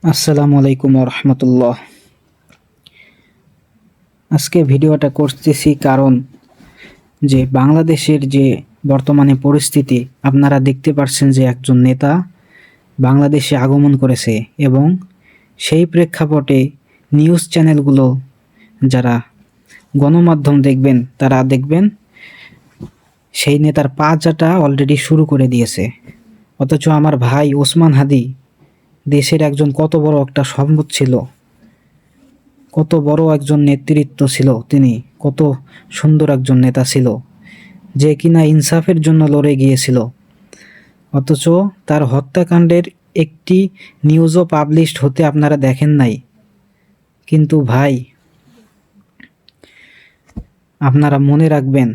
আসসালামু আলাইকুম রহমতুল্লাহ। আজকে ভিডিওটা করতেছি কারণ যে বাংলাদেশের যে বর্তমানে পরিস্থিতি, আপনারা দেখতে পাচ্ছেন যে একজন নেতা বাংলাদেশে আগমন করেছে এবং সেই প্রেক্ষাপটে নিউজ চ্যানেলগুলো, যারা গণমাধ্যম দেখবেন তারা দেখবেন সেই নেতার পা চাটা অলরেডি শুরু করে দিয়েছে। অথচ আমার ভাই ওসমান হাদি দেশের একজন কত বড় একটা সম্পদ ছিল, কত বড় একজন নেতৃত্ব ছিল, তিনি কত সুন্দর একজন নেতা ছিল যে কিনা ইনসাফের জন্য লড়ে গিয়েছিল। অথচ তার হত্যাকাণ্ডের একটি নিউজও পাবলিশড হতে আপনারা দেখেন নাই। কিন্তু ভাই, আপনারা মনে রাখবেন,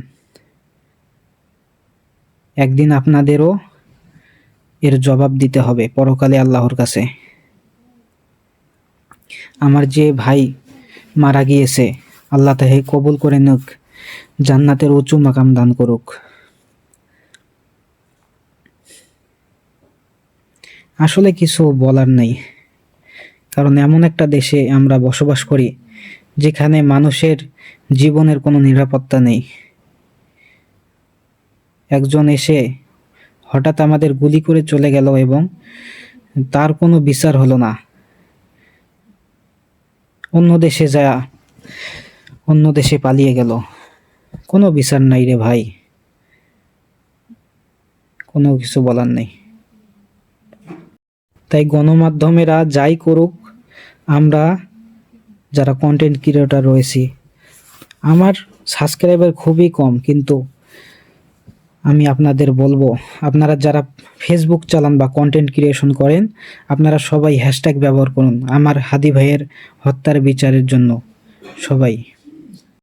একদিন আপনাদেরও এর জবাব দিতে হবে পরকালে আল্লাহর কাছে। আমার যে ভাই মারা গিয়েছে, আল্লাহ তাহে কবুল করে নিক, জান্নাতের উঁচু মাকাম দান করুক। আসলে কিছু বলার নেই, কারণ এমন একটা দেশে আমরা বসবাস করি যেখানে মানুষের জীবনের কোনো নিরাপত্তা নেই। একজন এসে হঠাৎ আমাদের গুলি করে চলে গেল এবং তার কোনো বিচার হলো না। অন্য দেশে পালিয়ে গেল, কোনো বিচার নাই রে ভাই, কোনো কিছু বলার নেই। তাই গণমাধ্যমেরা যাই করুক, আমরা যারা কন্টেন্ট ক্রিয়েটর রয়েছি, আমার সাবস্ক্রাইবার খুবই কম, কিন্তু আমি আপনাদের বলবো, আপনারা যারা ফেসবুক চালান বা কন্টেন্ট ক্রিয়েশন করেন, আপনারা সবাই হ্যাশট্যাগ ব্যবহার করুন আমার হাদি ভাইয়ের হত্যার বিচারের জন্য। সবাই